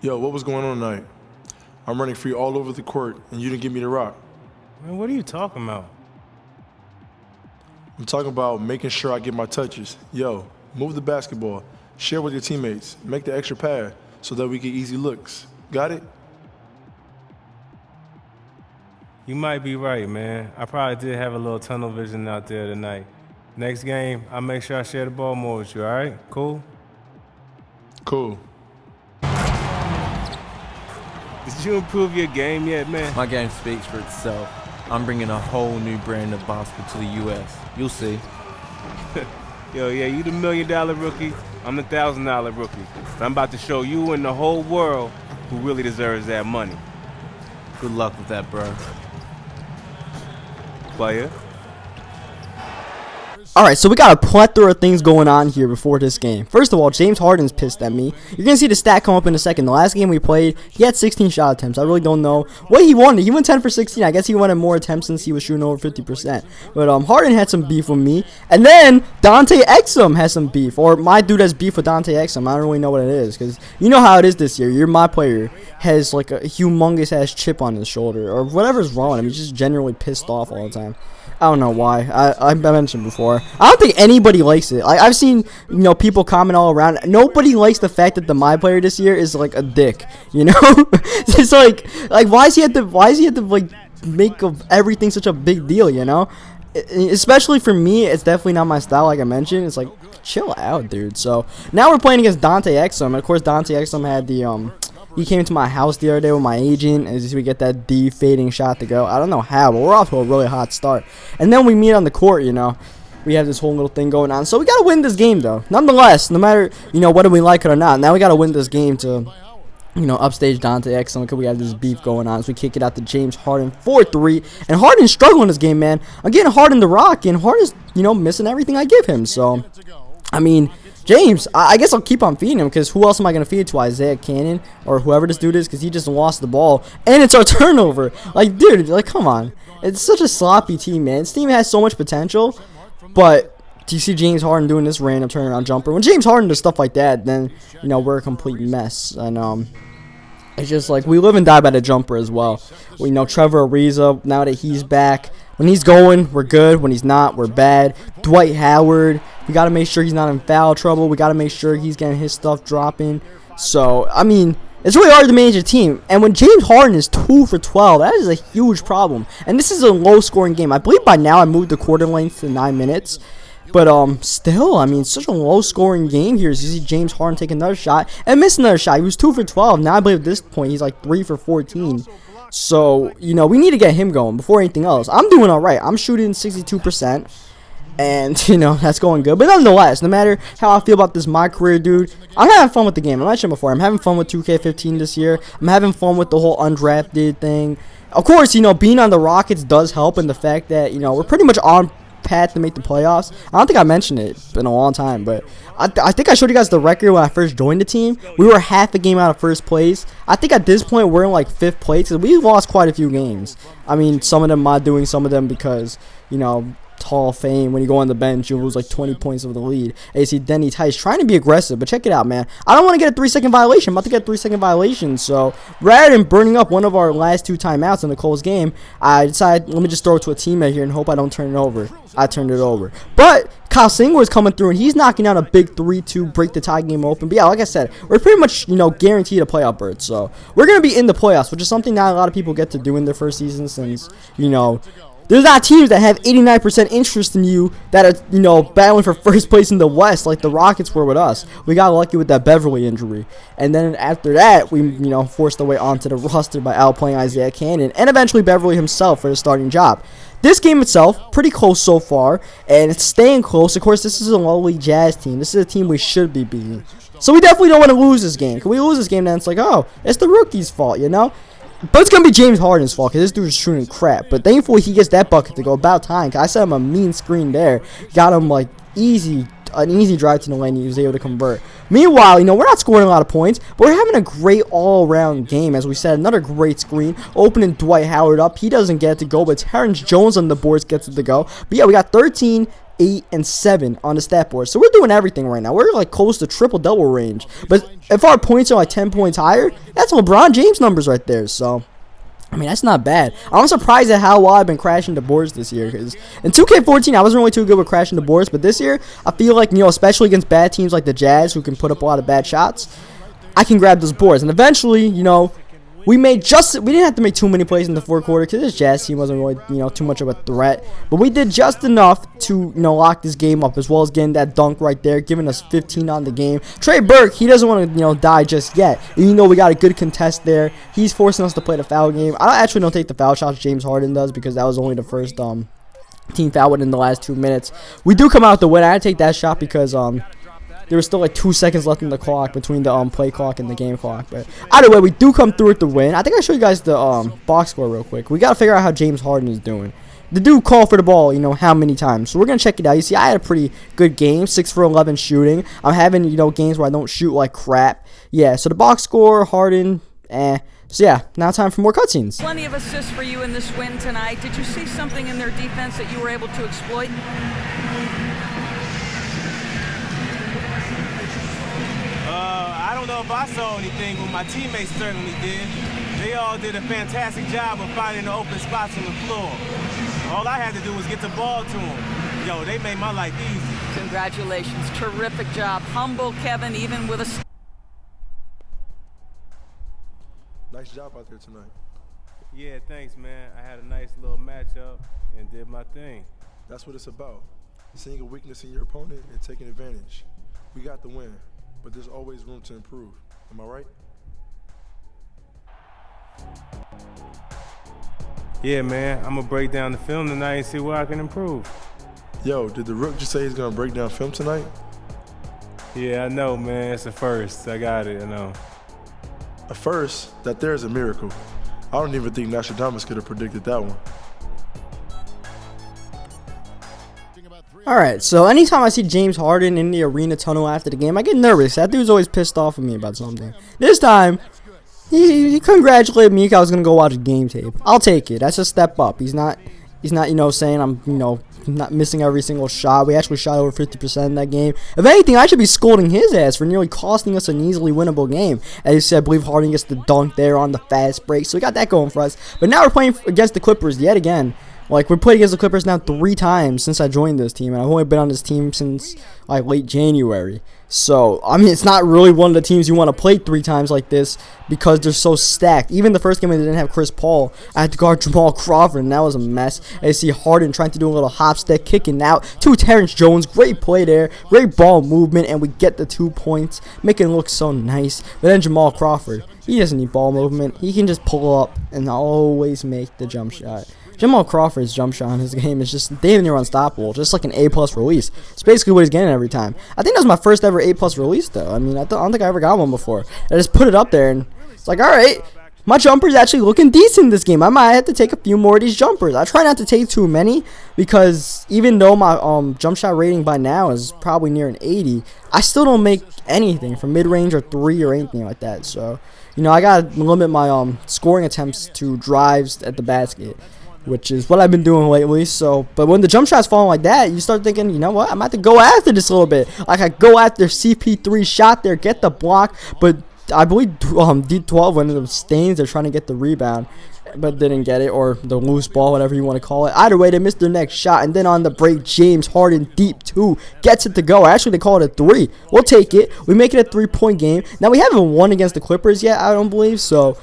Yo, what was going on tonight? I'm running free all over the court, and you didn't give me the rock. Man, what are you talking about? I'm talking about making sure I get my touches. Yo, move the basketball, share with your teammates, make the extra pass so that we get easy looks. Got it? You might be right, man. I probably did have a little tunnel vision out there tonight. Next game, I'll make sure I share the ball more with you, all right? Cool? Cool. Did you improve your game yet, man? My game speaks for itself. I'm bringing a whole new brand of basketball to the U.S. You'll see. Yo, yeah, you the $1 million rookie. I'm the $1,000 rookie. But I'm about to show you and the whole world who really deserves that money. Good luck with that, bro. Player. Alright, so we got a plethora of things going on here before this game. First of all, James Harden's pissed at me. You're going to see the stat come up in a second. The last game we played, he had 16 shot attempts. I really don't know what he wanted. He went 10 for 16. I guess he wanted more attempts since he was shooting over 50%. But Harden had some beef with me. And then Dante Exum has some beef. Or my dude has beef with Dante Exum. I don't really know what it is. Because you know how it is this year. You're my player. Has like a humongous ass chip on his shoulder. Or whatever's wrong with him. He's just generally pissed off all the time. I don't know why. I mentioned before. I don't think anybody likes it. Like I've seen, people comment all around. Nobody likes the fact that the my player this year is like a dick. It's like why is he have to like make of everything such a big deal? Especially for me, it's definitely not my style. Like I mentioned, it's like chill out, dude. So now we're playing against Dante Exum. Of course, Dante Exum had the He came to my house the other day with my agent, and we get that fading shot to go. I don't know how, but we're off to a really hot start. And then we meet on the court, We have this whole little thing going on. So we got to win this game, though. Nonetheless, no matter, whether we like it or not, now we got to win this game to, upstage Dante Exum because we have this beef going on. So we kick it out to James Harden 4-3. And Harden's struggling this game, man. I'm getting Harden the rock, and Harden's, missing everything I give him. So, I mean, James, I guess I'll keep on feeding him because who else am I going to feed it to? Isaiah Cannon or whoever this dude is because he just lost the ball. And it's our turnover. Like, dude, come on. It's such a sloppy team, man. This team has so much potential. But do you see James Harden doing this random turnaround jumper? When James Harden does stuff like that, then, we're a complete mess. And, it's just like we live and die by the jumper as well. We know Trevor Ariza, now that he's back. When he's going, we're good. When he's not, we're bad. Dwight Howard, we got to make sure he's not in foul trouble. We got to make sure he's getting his stuff dropping. So, I mean, it's really hard to manage a team. And when James Harden is 2 for 12, that is a huge problem. And this is a low-scoring game. I believe by now I moved the quarter length to 9 minutes. But still, I mean, such a low-scoring game here. As you see James Harden take another shot and miss another shot. He was 2 for 12. Now I believe at this point he's like 3 for 14. So, we need to get him going before anything else. I'm doing all right. I'm shooting 62%. And, that's going good. But nonetheless, no matter how I feel about this my career, dude, I'm having fun with the game. I mentioned before, I'm having fun with 2K15 this year. I'm having fun with the whole undrafted thing. Of course, being on the Rockets does help in the fact that, we're pretty much on path to make the playoffs. I don't think I mentioned it. It's been a long time, but I think I showed you guys the record when I first joined the team. We were half a game out of first place. I think at this point we're in like 5th place because we lost quite a few games. I mean, some of them by doing, some of them because, Hall of Fame, when you go on the bench, you lose like 20 points of the lead. And you see Denny Tice trying to be aggressive, but check it out, man. I don't want to get a 3-second violation. I'm about to get a 3-second violation. So rather than burning up one of our last 2 timeouts in the close game, I decided, let me just throw it to a teammate here and hope I don't turn it over. I turned it over. But Kyle Singler is coming through, and he's knocking out a big 3-2, break the tie game open. But yeah, like I said, we're pretty much, guaranteed a playoff berth. So we're going to be in the playoffs, which is something not a lot of people get to do in their first season since, there's not teams that have 89% interest in you that are, battling for first place in the West like the Rockets were with us. We got lucky with that Beverly injury. And then after that, we, forced our way onto the roster by outplaying Isaiah Cannon and eventually Beverly himself for the starting job. This game itself, pretty close so far, and it's staying close. Of course, this is a lowly Jazz team. This is a team we should be beating. So we definitely don't want to lose this game. If we lose this game, then it's like, oh, it's the rookie's fault, But it's going to be James Harden's fault because this dude is shooting crap. But thankfully, he gets that bucket to go about time. Because I set him a mean screen there. Got him, like, an easy drive to the lane. He was able to convert. Meanwhile, we're not scoring a lot of points. But we're having a great all-around game. As we said, another great screen. Opening Dwight Howard up. He doesn't get it to go. But Terrence Jones on the boards gets it to go. But yeah, we got 13 8, and 7 on the stat board. So we're doing everything right now. We're like close to triple-double range. But if our points are like 10 points higher, that's LeBron James numbers right there. So, I mean, that's not bad. I'm surprised at how well I've been crashing the boards this year. Because in 2K14, I wasn't really too good with crashing the boards. But this year, I feel like, especially against bad teams like the Jazz, who can put up a lot of bad shots, I can grab those boards. And eventually, we didn't have to make too many plays in the fourth quarter because this Jazz team wasn't really, too much of a threat. But we did just enough to, lock this game up, as well as getting that dunk right there, giving us 15 on the game. Trey Burke, he doesn't want to, die just yet. Even though we got a good contest there, he's forcing us to play the foul game. I actually don't take the foul shots James Harden does, because that was only the first team foul within the last 2 minutes. We do come out the win. I take that shot because there was still like 2 seconds left in the clock between the play clock and the game clock. But either way, we do come through with the win. I think I'll show you guys the box score real quick. We got to figure out how James Harden is doing. The dude called for the ball, how many times. So we're going to check it out. You see, I had a pretty good game, 6 for 11 shooting. I'm having, games where I don't shoot like crap. Yeah, so the box score, Harden, So yeah, now time for more cutscenes. Plenty of assists for you in this win tonight. Did you see something in their defense that you were able to exploit? I don't know if I saw anything, but my teammates certainly did. They all did a fantastic job of finding the open spots on the floor. All I had to do was get the ball to them. Yo, they made my life easy. Congratulations. Terrific job. Humble Kevin, even with a... Nice job out there tonight. Yeah, thanks, man. I had a nice little matchup and did my thing. That's what it's about. Seeing a weakness in your opponent and taking advantage. We got the win, but there's always room to improve. Am I right? Yeah, man. I'm going to break down the film tonight and see where I can improve. Yo, did the Rook just say he's going to break down film tonight? Yeah, I know, man. It's a first. I got it, I know. A first? That there is a miracle. I don't even think Nostradamus could have predicted that one. Alright, so anytime I see James Harden in the arena tunnel after the game, I get nervous. That dude's always pissed off at me about something. This time, he congratulated me. I was going to go watch a game tape. I'll take it. That's a step up. He's not, saying I'm, not missing every single shot. We actually shot over 50% in that game. If anything, I should be scolding his ass for nearly costing us an easily winnable game. As you said, I believe Harden gets the dunk there on the fast break. So we got that going for us. But now we're playing against the Clippers yet again. Like, we're playing against the Clippers now 3 times since I joined this team. And I've only been on this team since, like, late January. So, I mean, it's not really one of the teams you want to play 3 times like this because they're so stacked. Even the first game, they didn't have Chris Paul. I had to guard Jamal Crawford, and that was a mess. I see Harden trying to do a little hop step, kicking out to Terrence Jones. Great play there. Great ball movement, and we get the 2 points. Making it look so nice. But then Jamal Crawford, he doesn't need ball movement. He can just pull up and always make the jump shot. Jamal Crawford's jump shot in his game is just damn near unstoppable, just like an A+ release. It's basically what he's getting every time. I think that was my first ever A+ release, though. I mean, I don't think I ever got one before. I just put it up there, and it's like, all right, my jumper's actually looking decent this game. I might have to take a few more of these jumpers. I try not to take too many because even though my jump shot rating by now is probably near an 80, I still don't make anything from mid-range or 3 or anything like that. So, I gotta limit my scoring attempts to drives at the basket, which is what I've been doing lately. So, but when the jump shots falling like that, you start thinking, you know what, I'm about to go after this a little bit. Like, I go after CP3 shot there, get the block, but I believe D12 went into the stains. They're trying to get the rebound, but didn't get it, or the loose ball, whatever you want to call it. Either way, they missed their next shot, and then on the break, James Harden deep 2 gets it to go. Actually, they call it a 3. We'll take it. We make it a 3-point game. Now, we haven't won against the Clippers yet, I don't believe, so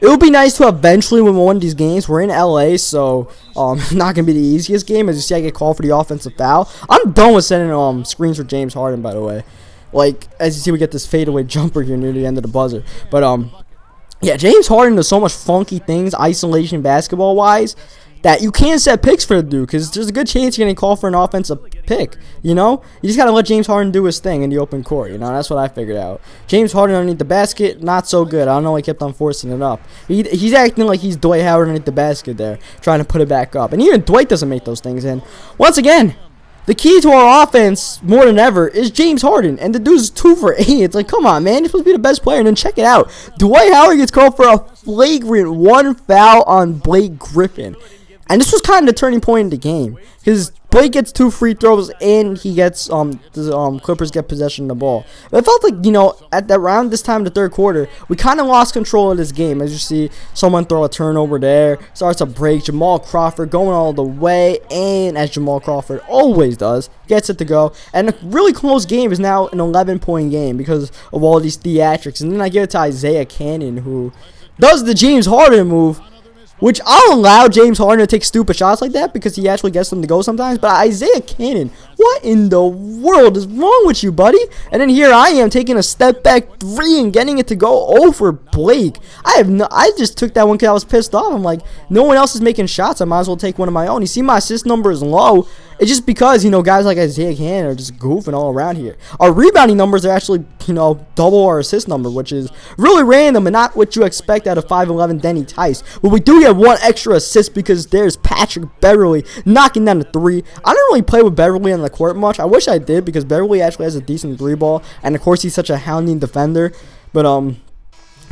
it would be nice to eventually win one of these games. We're in LA, so not gonna be the easiest game. As you see, I get called for the offensive foul. I'm done with sending screens for James Harden, by the way. Like, as you see, we get this fadeaway jumper here near the end of the buzzer. But yeah, James Harden does so much funky things, isolation basketball wise, that you can't set picks for the dude because there's a good chance you're gonna call for an offensive pick. You just gotta let James Harden do his thing in the open court. That's what I figured out. James Harden underneath the basket, not so good. I don't know. He kept on forcing it up. He's acting like he's Dwight Howard underneath the basket there, trying to put it back up. And even Dwight doesn't make those things. And once again, the key to our offense, more than ever, is James Harden. And the dude's 2 for 8. It's like, come on, man. You're supposed to be the best player. And then check it out. Dwight Howard gets called for a flagrant 1 foul on Blake Griffin. And this was kind of the turning point in the game. Because Blake gets 2 free throws and he gets the Clippers get possession of the ball. But it felt like, you know, at around this time in the third quarter, we kind of lost control of this game. As you see, someone throw a turnover there, starts a break. Jamal Crawford going all the way, and as Jamal Crawford always does, gets it to go. And a really close game is now an 11-point game because of all these theatrics. And then I give it to Isaiah Cannon, who does the James Harden move, which I'll allow James Harden to take stupid shots like that because he actually gets them to go sometimes. But Isaiah Cannon, what in the world is wrong with you, buddy? And then here I am taking a step back 3 and getting it to go over Blake. I just took that one because I was pissed off. I'm like, no one else is making shots. I might as well take one of my own. You see my assist number is low. It's just because, you know, guys like Isaiah Cannon are just goofing all around here. Our rebounding numbers are actually, you know, double our assist number, which is really random and not what you expect out of 5'11" Denny Tice. But we do get 1 extra assist because there's Patrick Beverly knocking down the 3. I don't really play with Beverly on the court much. I wish I did because Beverly actually has a decent 3 ball. And, of course, he's such a hounding defender. But,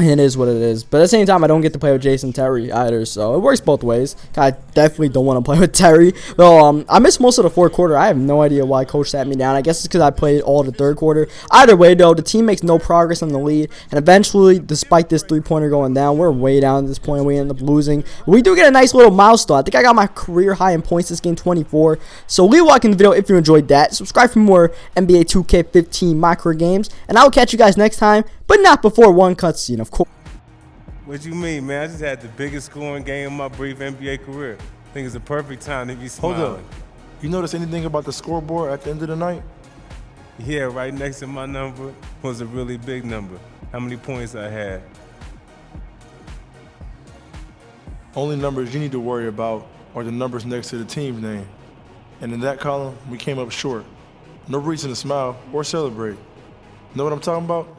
it is what it is. But at the same time, I don't get to play with Jason Terry either, so it works both ways. I definitely don't want to play with Terry. Well, I missed most of the fourth quarter. I have no idea why Coach sat me down. I guess it's because I played all the third quarter. Either way, though, the team makes no progress on the lead. And eventually, despite this 3-pointer going down, we're way down at this point. We end up losing. We do get a nice little milestone. I think I got my career high in points this game, 24. So leave a like in the video if you enjoyed that. Subscribe for more NBA 2K15 micro games. And I will catch you guys next time, but not before one cutscene, of course. What you mean, man? I just had the biggest scoring game of my brief NBA career. I think it's the perfect time to be smiling. Hold up. You notice anything about the scoreboard at the end of the night? Yeah, right next to my number was a really big number. How many points I had. Only numbers you need to worry about are the numbers next to the team's name. And in that column, we came up short. No reason to smile or celebrate. Know what I'm talking about?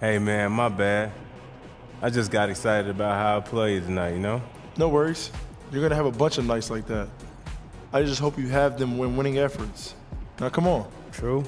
Hey, man, my bad. I just got excited about how I played tonight, you know? No worries. You're going to have a bunch of nights like that. I just hope you have them when winning efforts. Now, come on. True.